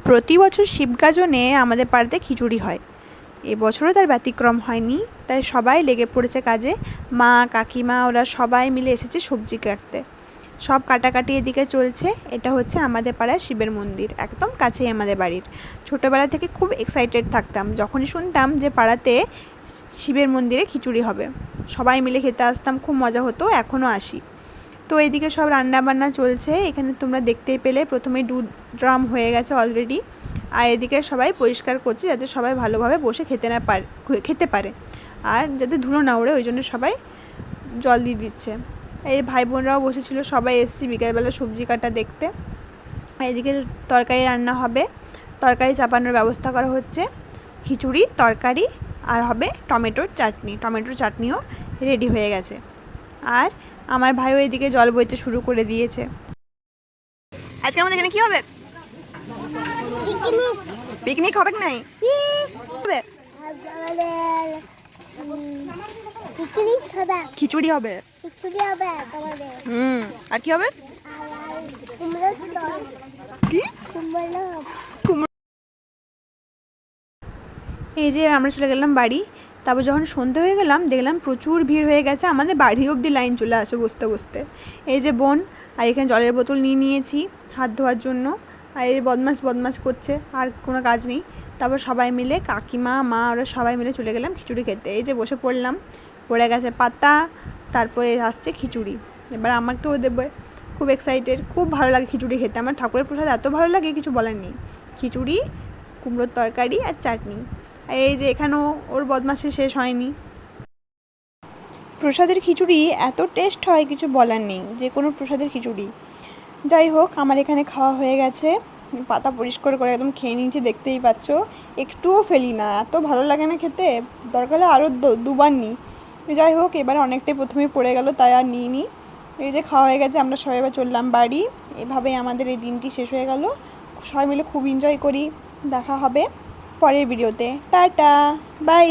প্রতি বছর শিবগাজনে আমাদের পাড়াতে খিচুড়ি হয়। এবছরও তার ব্যতিক্রম হয়নি, তাই সবাই লেগে পড়েছে কাজে। মা, কাকিমা ওরা সবাই মিলে এসেছে সবজি কাটতে। সব কাটাকাটি এদিকে চলছে। এটা হচ্ছে আমাদের পাড়ার শিবের মন্দির, একদম কাছেই আমাদের বাড়ির। ছোটোবেলা থেকে খুব এক্সাইটেড থাকতাম যখনই শুনতাম যে পাড়াতে শিবের মন্দিরে খিচুড়ি হবে। সবাই মিলে খেতে আসতাম, খুব মজা হতো, এখনও আসি। তো এদিকে সব রান্নাবান্না চলছে। এখানে তোমরা দেখতেই পেলে প্রথমে 2 ড্রাম হয়ে গেছে অলরেডি। আর এদিকে সবাই পরিষ্কার করছে যাতে সবাই ভালোভাবে বসে খেতে পারে আর যাতে ধুলো না ওড়ে, ওই জন্য সবাই জল দিয়ে দিচ্ছে। এই ভাই বোনরাও বসেছিল, সবাই এসেছি বিকেলবেলা সবজি কাটা দেখতে। আর এদিকে তরকারি রান্না হবে, তরকারি চাপানোর ব্যবস্থা করা হচ্ছে। খিচুড়ি, তরকারি আর হবে টমেটোর চাটনিও রেডি হয়ে গেছে। আর আমার ভাইও এদিকে জল বইতে শুরু করে দিয়েছে। আজকে আমাদের এখানে কি হবে? পিকনিক হবে নাই? খিচুড়ি হবে। আর কি হবে? এই যে আমরা চলে গেলাম বাড়ি। তারপর যখন সন্ধে হয়ে গেলাম দেখলাম প্রচুর ভিড় হয়ে গেছে, আমাদের বাড়ি অবধি লাইন চলে আসে বসতে বসতে। এই যে বোন, আর এখানে জলের বোতল নিয়ে নিয়েছি হাত ধোয়ার জন্য। আর এই বদমাশ করছে, আর কোনো কাজ নেই। তারপর সবাই মিলে কাকিমা, মা ওরা সবাই মিলে চলে গেলাম খিচুড়ি খেতে। এই যে বসে পড়লাম, পড়ে গেছে পাতা, তারপরে আসছে খিচুড়ি, এবার আমাকেও দেবে। খুব এক্সাইটেড, খুব ভালো লাগে খিচুড়ি খেতে। আমার ঠাকুরের প্রসাদ এত ভালো লাগে কিছু বলার নেই। খিচুড়ি, কুমড়োর তরকারি আর চাটনি। এই যে এখানেও ওর বদমাশি শেষ হয়নি। প্রসাদের খিচুড়ি এত টেস্ট হয় কিছু বলার নেই, যে কোনো প্রসাদের খিচুড়ি। যাই হোক, আমার এখানে খাওয়া হয়ে গেছে, পাতা পরিষ্কার করে একদম খেয়ে নিয়েছি, দেখতেই পাচ্ছ। একটুও ফেলি না, এত ভালো লাগে না খেতে, দরকার হলে আরও দুবার নিই। যাই হোক, এবার অনেকটাই প্রথমেই পড়ে গেল, তাই আর নিইনি। এই যে খাওয়া হয়ে গেছে, আমরা সবাই এবার চললাম বাড়ি। এভাবেই আমাদের এই দিনটি শেষ হয়ে গেল। সবাই মিলে খুব এনজয় করি। দেখা হবে পরের ভিডিওতে। Tata, by.